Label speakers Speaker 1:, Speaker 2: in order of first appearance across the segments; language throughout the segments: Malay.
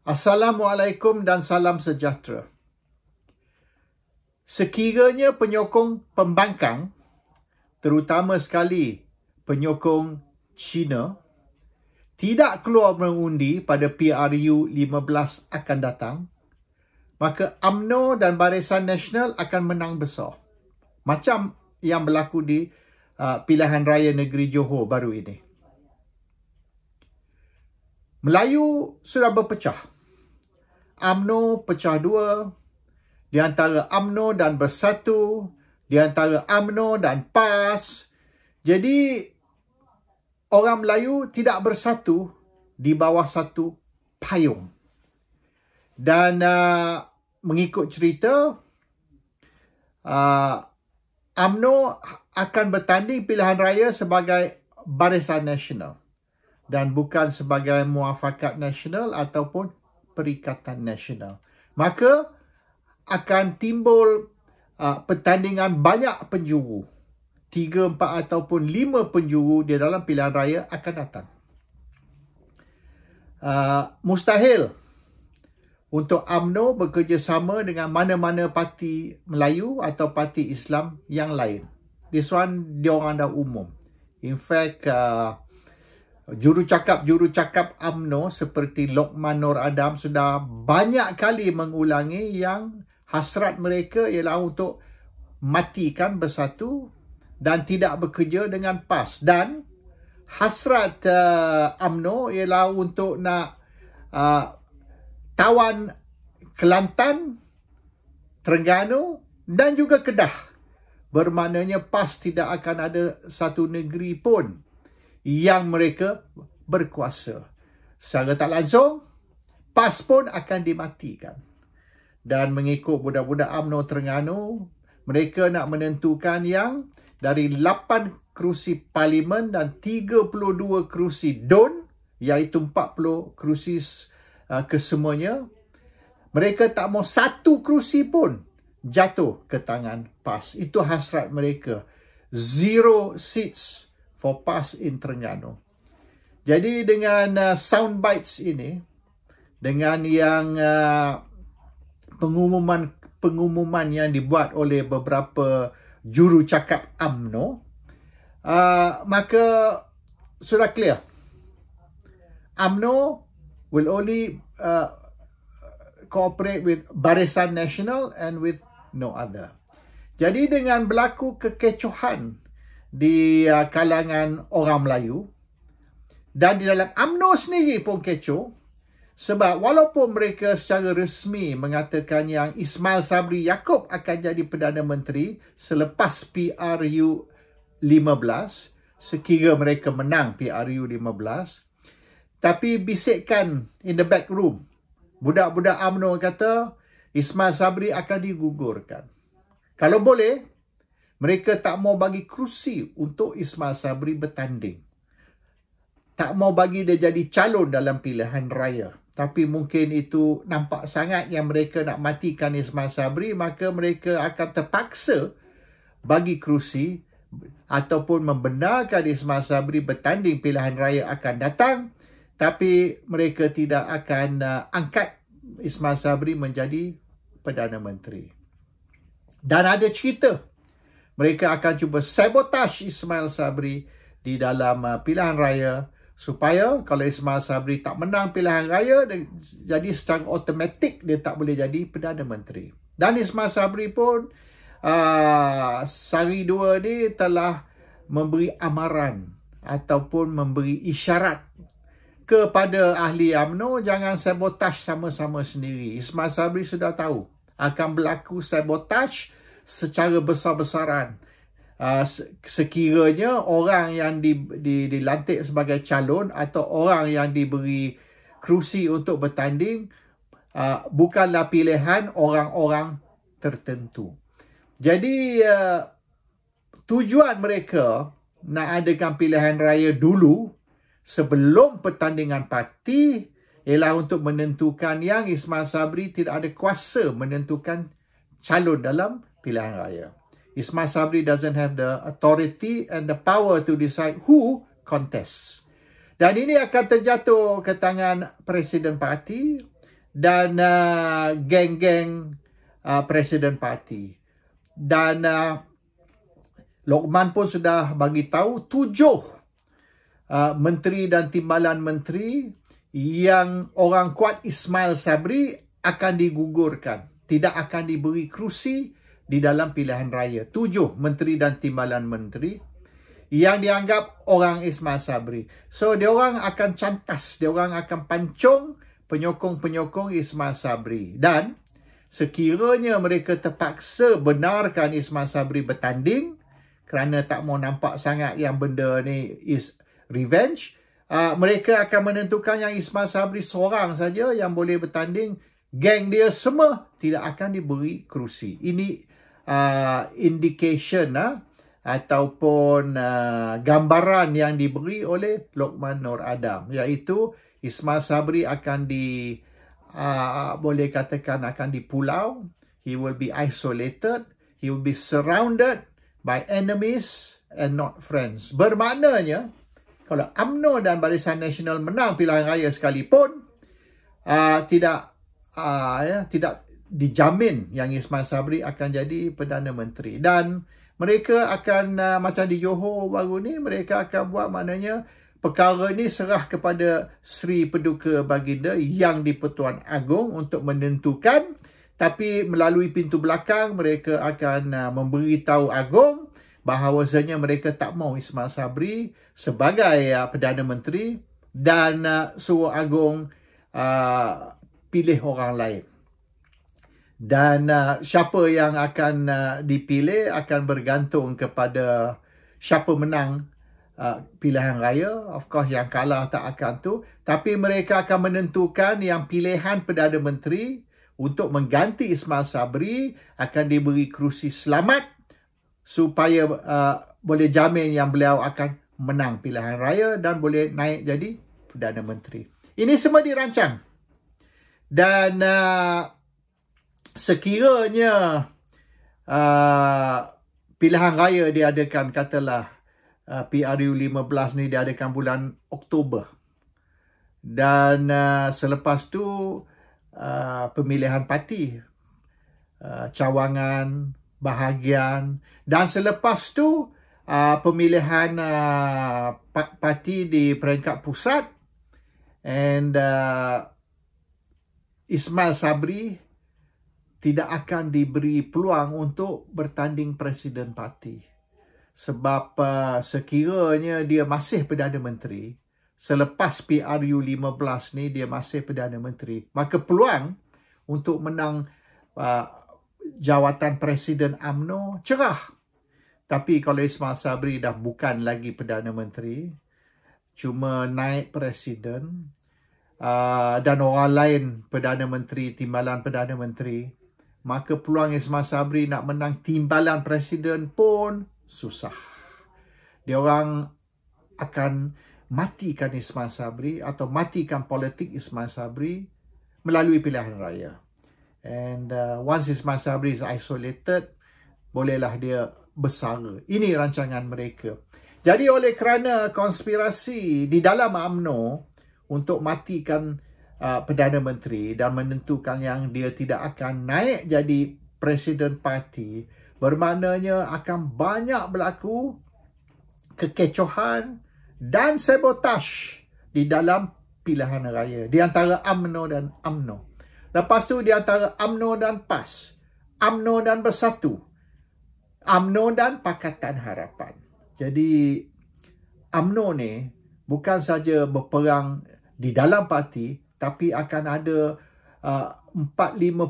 Speaker 1: Assalamualaikum dan salam sejahtera. Sekiranya penyokong pembangkang, terutama sekali penyokong China, tidak keluar mengundi pada PRU 15 akan datang, maka UMNO dan Barisan Nasional akan menang besar. Macam yang berlaku di pilihan raya negeri Johor baru ini. Melayu sudah berpecah. UMNO pecah dua, di antara UMNO dan Bersatu, di antara UMNO dan PAS. Jadi, orang Melayu tidak bersatu di bawah satu payung. Dan mengikut cerita, UMNO akan bertanding pilihan raya sebagai Barisan Nasional dan bukan sebagai Muafakat Nasional ataupun Perikatan Nasional. Maka akan timbul pertandingan banyak penjuru. 3, 4 ataupun 5 penjuru di dalam pilihan raya akan datang. Mustahil untuk UMNO bekerjasama dengan mana-mana parti Melayu atau parti Islam yang lain. This one, diorang dah umum. In fact, jurucakap UMNO seperti Lokman Nur Adam sudah banyak kali mengulangi yang hasrat mereka ialah untuk matikan Bersatu dan tidak bekerja dengan PAS. Dan hasrat UMNO ialah untuk nak tawan Kelantan, Terengganu dan juga Kedah. Bermaknanya PAS tidak akan ada satu negeri pun yang mereka berkuasa. Secara tak langsung, PAS pun akan dimatikan. Dan mengikut budak-budak UMNO Terengganu, mereka nak menentukan yang dari 8 kerusi parlimen dan 32 kerusi DUN, iaitu 40 kerusi kesemuanya. Mereka tak mau satu kerusi pun jatuh ke tangan PAS. Itu hasrat mereka. 0 seats for PAS in Terengganu. Jadi dengan soundbites ini, dengan yang pengumuman yang dibuat oleh beberapa jurucakap UMNO, maka sudah clear. UMNO will only cooperate with Barisan Nasional and with no other. Jadi dengan berlaku kekecohan di kalangan orang Melayu dan di dalam UMNO sendiri pun kecoh, sebab walaupun mereka secara resmi mengatakan yang Ismail Sabri Yaakob akan jadi Perdana Menteri selepas PRU 15, sekira mereka menang PRU 15, tapi bisikan in the back room, budak-budak UMNO kata Ismail Sabri akan digugurkan. Kalau boleh, mereka tak mau bagi kerusi untuk Ismail Sabri bertanding. Tak mau bagi dia jadi calon dalam pilihan raya. Tapi mungkin itu nampak sangat yang mereka nak matikan Ismail Sabri, maka mereka akan terpaksa bagi kerusi ataupun membenarkan Ismail Sabri bertanding pilihan raya akan datang. Tapi mereka tidak akan angkat Ismail Sabri menjadi Perdana Menteri. Dan ada cerita mereka akan cuba sabotage Ismail Sabri di dalam pilihan raya supaya kalau Ismail Sabri tak menang pilihan raya, jadi secara automatik dia tak boleh jadi Perdana Menteri. Dan Ismail Sabri pun sehari dua ni telah memberi amaran ataupun memberi isyarat kepada ahli UMNO jangan sabotage sama-sama sendiri. Ismail Sabri sudah tahu akan berlaku sabotage secara besar-besaran. Sekiranya orang yang dilantik sebagai calon atau orang yang diberi kerusi untuk bertanding bukanlah pilihan orang-orang tertentu. Jadi tujuan mereka nak adakan pilihan raya dulu sebelum pertandingan parti ialah untuk menentukan yang Ismail Sabri tidak ada kuasa menentukan calon dalam pilihan raya. Ismail Sabri doesn't have the authority and the power to decide who contests. Dan ini akan terjatuh ke tangan Presiden Parti dan geng-geng Presiden Parti. Dan Lokman pun sudah bagi tahu 7 menteri dan timbalan menteri yang orang kuat Ismail Sabri akan digugurkan. Tidak akan diberi kerusi di dalam pilihan raya. 7 menteri dan timbalan menteri yang dianggap orang Ismail Sabri. So, diorang akan cantas, diorang akan pancung penyokong-penyokong Ismail Sabri. Dan sekiranya mereka terpaksa benarkan Ismail Sabri bertanding kerana tak mau nampak sangat yang benda ni is revenge, mereka akan menentukan yang Ismail Sabri seorang saja yang boleh bertanding. Geng dia semua tidak akan diberi kerusi. Ini indication ataupun gambaran yang diberi oleh Lokman Nur Adam, iaitu Ismail Sabri akan boleh katakan akan dipulau. He will be isolated. He will be surrounded by enemies and not friends. Bermaknanya, kalau UMNO dan Barisan Nasional menang pilihan raya sekalipun, tidak dijamin yang Ismail Sabri akan jadi Perdana Menteri. Dan mereka akan, macam di Johor baru ni, mereka akan buat maknanya perkara ini serah kepada Sri Paduka Baginda Yang di-Pertuan Agong untuk menentukan. Tapi melalui pintu belakang, mereka akan memberitahu Agong bahawasanya mereka tak mahu Ismail Sabri sebagai Perdana Menteri dan suruh Agong pilih orang lain. Dan siapa yang akan dipilih akan bergantung kepada siapa menang pilihan raya. Of course, yang kalah tak akan tu. Tapi mereka akan menentukan yang pilihan Perdana Menteri untuk mengganti Ismail Sabri akan diberi kerusi selamat supaya boleh jamin yang beliau akan menang pilihan raya dan boleh naik jadi Perdana Menteri. Ini semua dirancang. Dan sekiranya pilihan raya diadakan, katalah PRU 15 ni diadakan bulan Oktober. Dan selepas tu pemilihan parti, cawangan, bahagian, dan selepas tu pemilihan parti di peringkat pusat. And Ismail Sabri tidak akan diberi peluang untuk bertanding Presiden Parti. Sebab sekiranya dia masih Perdana Menteri, selepas PRU 15 ni dia masih Perdana Menteri, maka peluang untuk menang jawatan Presiden UMNO cerah. Tapi kalau Ismail Sabri dah bukan lagi Perdana Menteri, cuma naik Presiden, dan orang lain Perdana Menteri, timbalan Perdana Menteri, maka peluang Ismail Sabri nak menang timbalan Presiden pun susah. Dia orang akan matikan Ismail Sabri atau matikan politik Ismail Sabri melalui pilihan raya. And once Ismail Sabri is isolated, bolehlah dia bersara. Ini rancangan mereka. Jadi oleh kerana konspirasi di dalam UMNO untuk matikan Perdana Menteri dan menentukan yang dia tidak akan naik jadi Presiden Parti, bermaknanya akan banyak berlaku kekecohan dan sabotaj di dalam pilihan raya di antara UMNO dan UMNO. Lepas tu di antara UMNO dan PAS, UMNO dan Bersatu, UMNO dan Pakatan Harapan. Jadi UMNO ni bukan saja berperang di dalam parti, tapi akan ada 4-5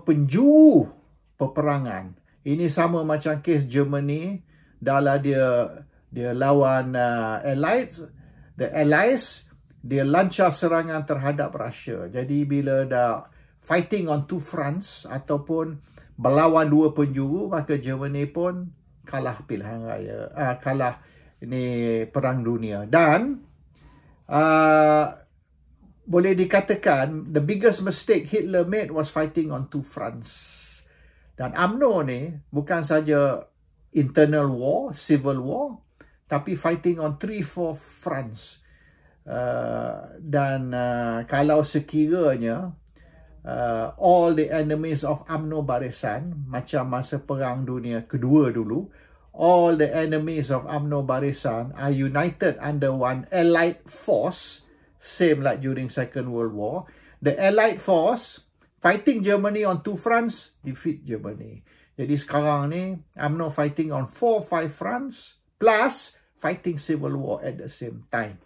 Speaker 1: penjuru peperangan. Ini sama macam kes Germany, dalam dia lawan Allies, the Allies, dia lancar serangan terhadap Russia. Jadi bila dah fighting on two fronts ataupun berlawan dua penjuru, maka Germany pun kalah pilihan raya, kalah ini perang dunia. Dan boleh dikatakan the biggest mistake Hitler made was fighting on two fronts. Dan UMNO ni bukan saja internal war, civil war, tapi fighting on 3-4 fronts. Dan kalau sekiranya all the enemies of UMNO Barisan, macam masa Perang Dunia Kedua dulu, all the enemies of UMNO Barisan are united under one allied force, same like during Second World War. The allied force fighting Germany on two fronts, defeat Germany. Jadi sekarang ni, UMNO fighting on 4-5 fronts, plus fighting civil war at the same time.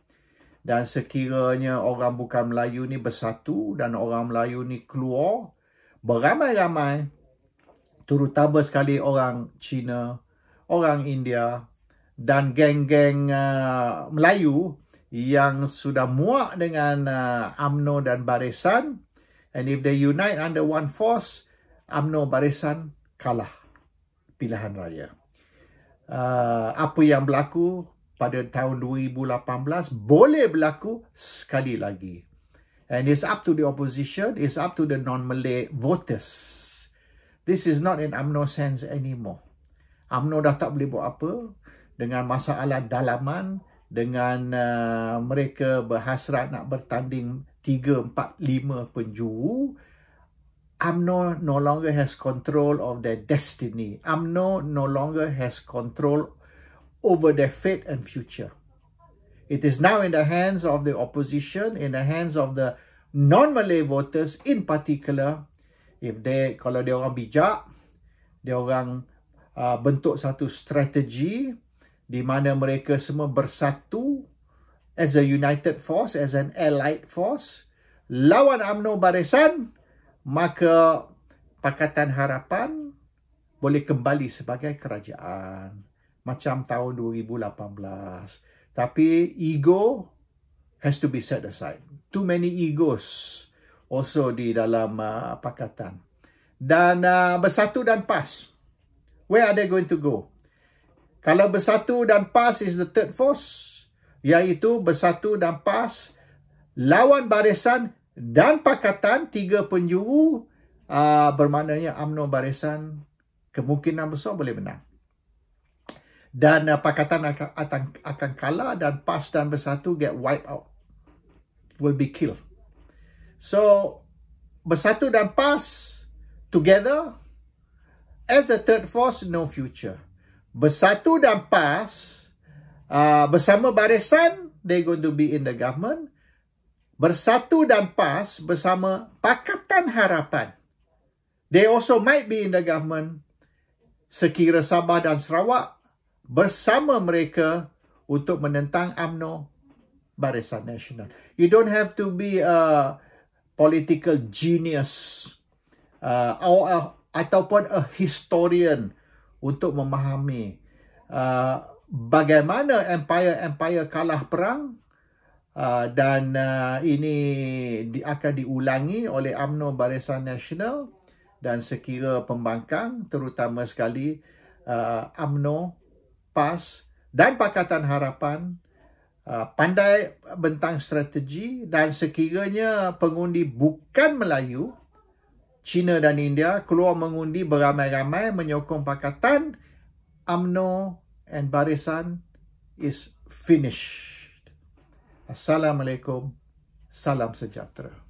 Speaker 1: Dan sekiranya orang bukan Melayu ni bersatu dan orang Melayu ni keluar beramai-ramai, terutama sekali orang Cina, orang India dan geng-geng Melayu yang sudah muak dengan UMNO dan Barisan, and if they unite under one force, UMNO Barisan kalah pilihan raya. Apa yang berlaku pada tahun 2018 boleh berlaku sekali lagi. And it's up to the opposition, it's up to the non-Malay voters. This is not in UMNO sense anymore. UMNO dah tak boleh buat apa dengan masalah dalaman, dengan mereka berhasrat nak bertanding 3, 4, 5 penjuru. UMNO no longer has control of their destiny. UMNO no longer has control over their fate and future. It is now in the hands of the opposition, in the hands of the non-Malay voters in particular. If they, kalau dia orang bijak, dia orang bentuk satu strategi di mana mereka semua bersatu as a united force, as an allied force, lawan UMNO Barisan, maka Pakatan Harapan boleh kembali sebagai kerajaan macam tahun 2018. Tapi ego has to be set aside. Too many egos also di dalam pakatan. Dan Bersatu dan PAS, where are they going to go? Kalau Bersatu dan PAS is the third force, iaitu Bersatu dan PAS lawan Barisan dan Pakatan, 3 penjuru, bermaknanya UMNO Barisan kemungkinan besar boleh menang. Dan Pakatan akan kalah dan PAS dan Bersatu get wiped out. Will be killed. So, Bersatu dan PAS together as a third force, no future. Bersatu dan PAS bersama Barisan, they're going to be in the government. Bersatu dan PAS bersama Pakatan Harapan, they also might be in the government sekira Sabah dan Sarawak bersama mereka untuk menentang UMNO Barisan Nasional. You don't have to be a political genius ataupun a historian untuk memahami bagaimana empire kalah perang. Dan ini akan diulangi oleh UMNO Barisan Nasional dan sekira pembangkang, terutama sekali UMNO, PAS dan Pakatan Harapan pandai bentang strategi, dan sekiranya pengundi bukan Melayu, Cina dan India keluar mengundi beramai-ramai menyokong Pakatan, UMNO and Barisan is finished. Assalamualaikum, salam sejahtera.